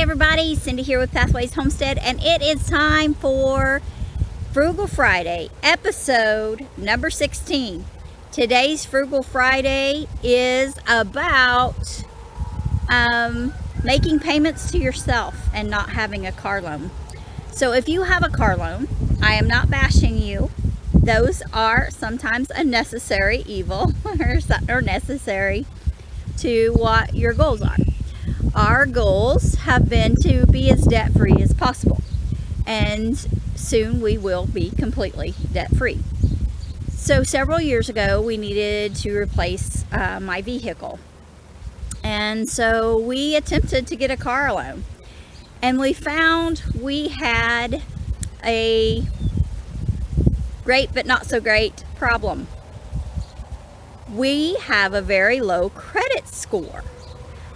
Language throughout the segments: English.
everybody, Cindy here with Pathways Homestead, and it is time for Frugal Friday, episode number 16. Today's Frugal Friday is about making payments to yourself and not having a car loan. So if you have a car loan, I am not bashing you. Those are sometimes a necessary evil or necessary to what your goals are. Our goals have been to be as debt-free as possible, and soon we will be completely debt-free. So several years ago, we needed to replace my vehicle, and so we attempted to get a car loan, and we found we had a great but not so great problem. We have a very low credit score.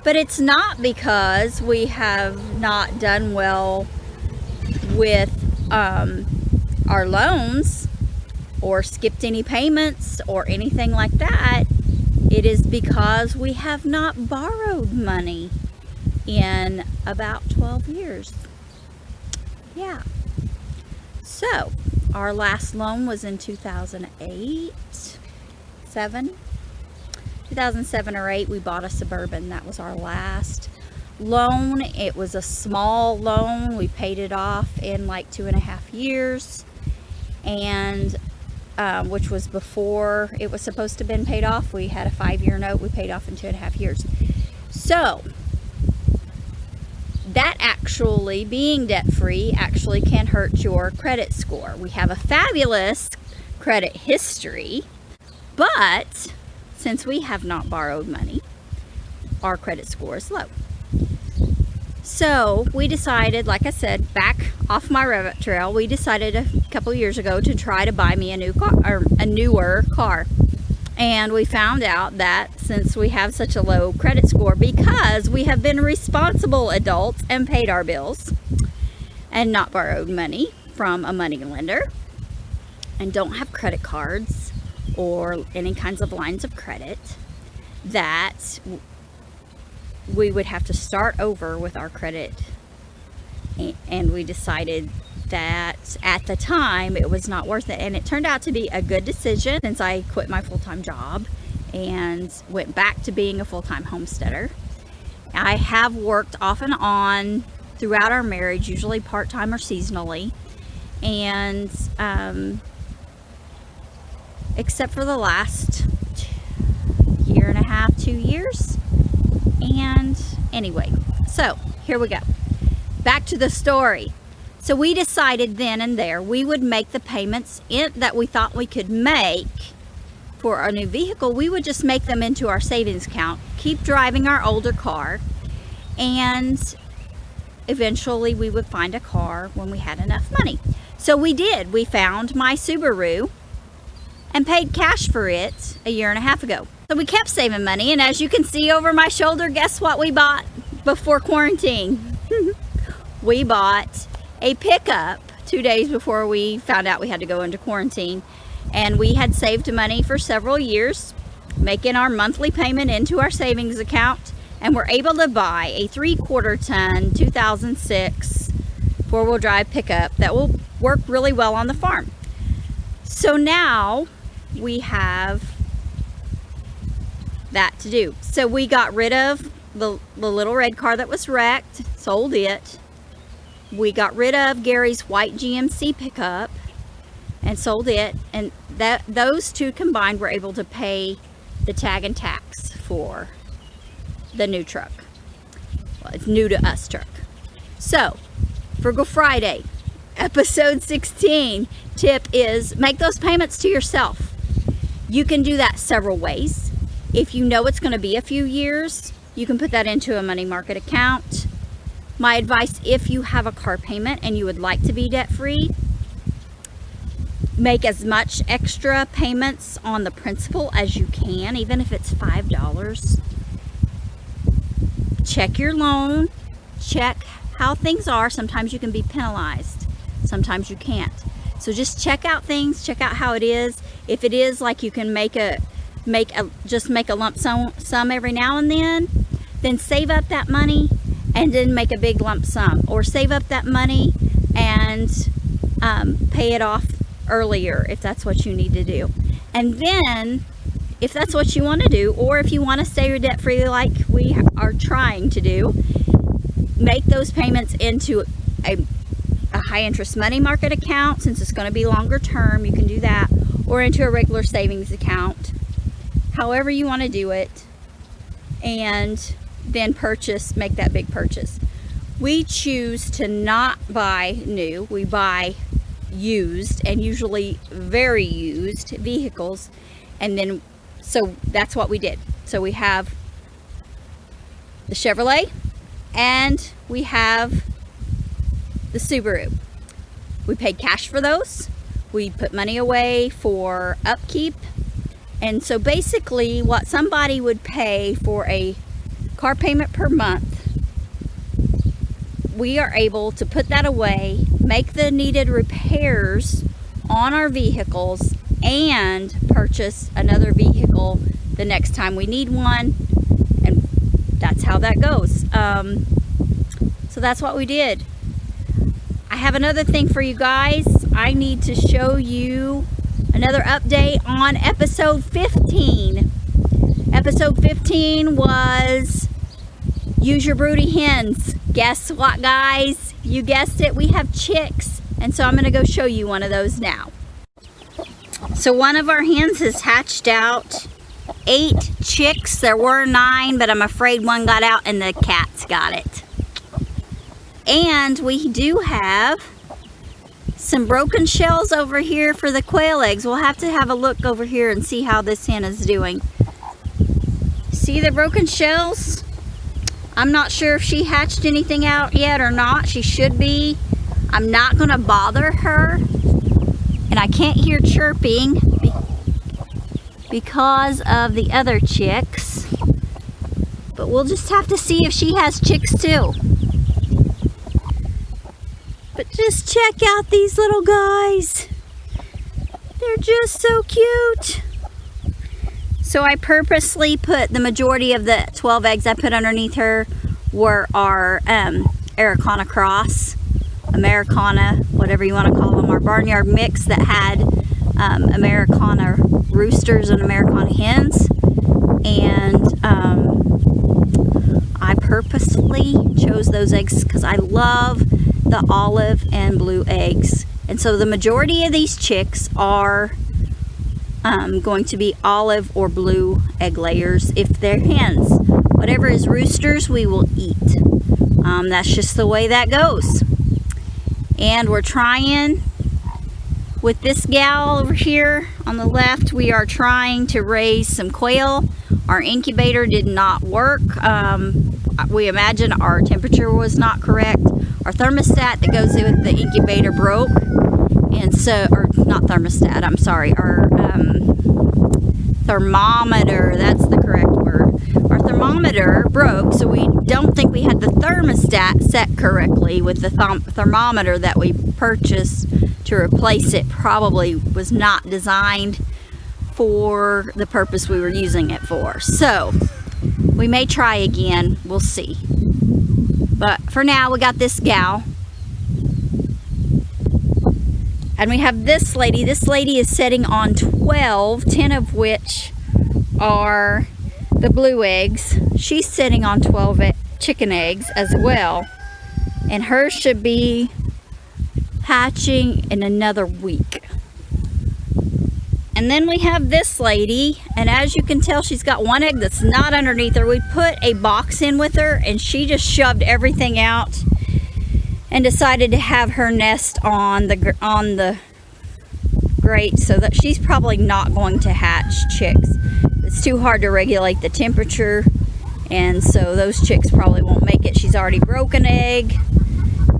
But it's not because we have not done well with our loans or skipped any payments or anything like that. It is because we have not borrowed money in about 12 years. Yeah. So, our last loan was in 2007 or 8, we bought a Suburban. That was our last loan. It was a small loan. We paid it off in like 2.5 years, and which was before it was supposed to have been paid off. We had a 5-year note. We paid off in 2.5 years. So that actually, being debt-free, actually can hurt your credit score. We have a fabulous credit history, but since we have not borrowed money, our credit score is low. So we decided, like I said, back off my rabbit trail, we decided a couple years ago to try to buy me a new car, or a newer car. And we found out that since we have such a low credit score, because we have been responsible adults and paid our bills and not borrowed money from a money lender and don't have credit cards or any kinds of lines of credit, that we would have to start over with our credit. And we decided that at the time it was not worth it, and it turned out to be a good decision since I quit my full-time job and went back to being a full-time homesteader. I have worked off and on throughout our marriage, usually part-time or seasonally, and except for the last 1.5 to 2 years. And anyway, so here we go. Back to the story. So we decided then and there we would make the payments that we thought we could make for our new vehicle. We would just make them into our savings account, keep driving our older car, and eventually we would find a car when we had enough money. So we did. We found my Subaru and paid cash for it 1.5 years ago. So we kept saving money, and as you can see over my shoulder, guess what we bought before quarantine? We bought a pickup 2 days before we found out we had to go into quarantine, and we had saved money for several years, making our monthly payment into our savings account, and we're able to buy a 3/4 ton 2006 4-wheel drive pickup that will work really well on the farm. So now we have that to do. So we got rid of the little red car that was wrecked, sold it. We got rid of Gary's white GMC pickup and sold it, and those two combined were able to pay the tag and tax for the new truck. Well, it's new to us truck. So Frugal Friday, episode 16, tip is make those payments to yourself. You can do that several ways. If you know it's going to be a few years, you can put that into a money market account. My advice, if you have a car payment and you would like to be debt-free, make as much extra payments on the principal as you can, even if it's $5. Check your loan, check how things are. Sometimes you can be penalized, sometimes you can't. So just check out things, check out how it is. If it is like you can make a lump sum every now and then save up that money and then make a big lump sum, or save up that money and pay it off earlier if that's what you need to do. And then if that's what you want to do, or if you want to stay debt free like we are trying to do, make those payments into a high interest money market account. Since it's going to be longer term, you can do that, or into a regular savings account, however you want to do it, and then make that big purchase. We choose to not buy new, we buy used, and usually very used vehicles. And then so that's what we did. So we have the Chevrolet and we have the Subaru. We paid cash for those. We put money away for upkeep. And so basically what somebody would pay for a car payment per month, we are able to put that away, make the needed repairs on our vehicles, and purchase another vehicle the next time we need one. And that's how that goes. So that's what we did. I have another thing for you guys. I need to show you another update on episode 15. Episode 15 was use your broody hens. Guess what, guys? You guessed it, we have chicks. And so I'm going to go show you one of those now. So one of our hens has hatched out 8 chicks. There were 9, but I'm afraid one got out and the cats got it. And we do have some broken shells over here for the quail eggs. We'll have to have a look over here and see how this hen is doing. See the broken shells? I'm not sure if she hatched anything out yet or not. She should be. I'm not going to bother her. And I can't hear chirping because of the other chicks. But we'll just have to see if she has chicks too. But just check out these little guys. They're just so cute. So I purposely put the majority of the 12 eggs I put underneath her were our Americana cross, Americana, whatever you want to call them, our barnyard mix that had Americana roosters and Americana hens. And I purposely chose those eggs because I love the olive and blue eggs. And so the majority of these chicks are going to be olive or blue egg layers if they're hens. Whatever is roosters, we will eat. That's just the way that goes. And we're trying with this gal over here on the left, we are trying to raise some quail. Our incubator did not work. We imagine our temperature was not correct. Our thermostat that goes with the incubator broke. And so, or not thermostat, I'm sorry, our thermometer, that's the correct word. Our thermometer broke, so we don't think we had the thermostat set correctly with the thermometer that we purchased to replace it. Probably was not designed for the purpose we were using it for. So we may try again, we'll see. But for now, we got this gal. And we have this lady. This lady is sitting on 12, 10 of which are the blue eggs. She's sitting on 12 chicken eggs as well. And hers should be hatching in another week. And then we have this lady, and as you can tell, she's got one egg that's not underneath her. We put a box in with her, and she just shoved everything out and decided to have her nest on the grate, so that she's probably not going to hatch chicks. It's too hard to regulate the temperature, and so those chicks probably won't make it. She's already broke an egg,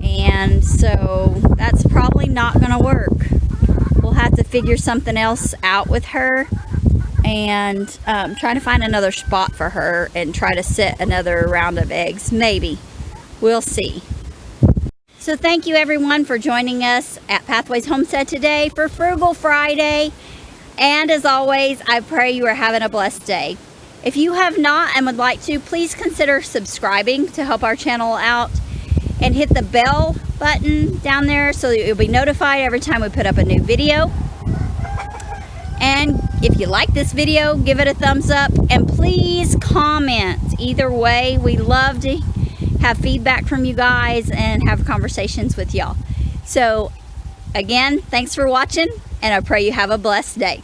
and so that's probably not going to work. We'll have to figure something else out with her and try to find another spot for her and try to set another round of eggs. Maybe. We'll see. So thank you everyone for joining us at Pathways Homestead today for Frugal Friday. And as always, I pray you are having a blessed day. If you have not and would like to, please consider subscribing to help our channel out, and hit the bell button down there so that you'll be notified every time we put up a new video. And if you like this video, give it a thumbs up, and please comment. Either way, we love to have feedback from you guys and have conversations with y'all. So again, thanks for watching, and I pray you have a blessed day.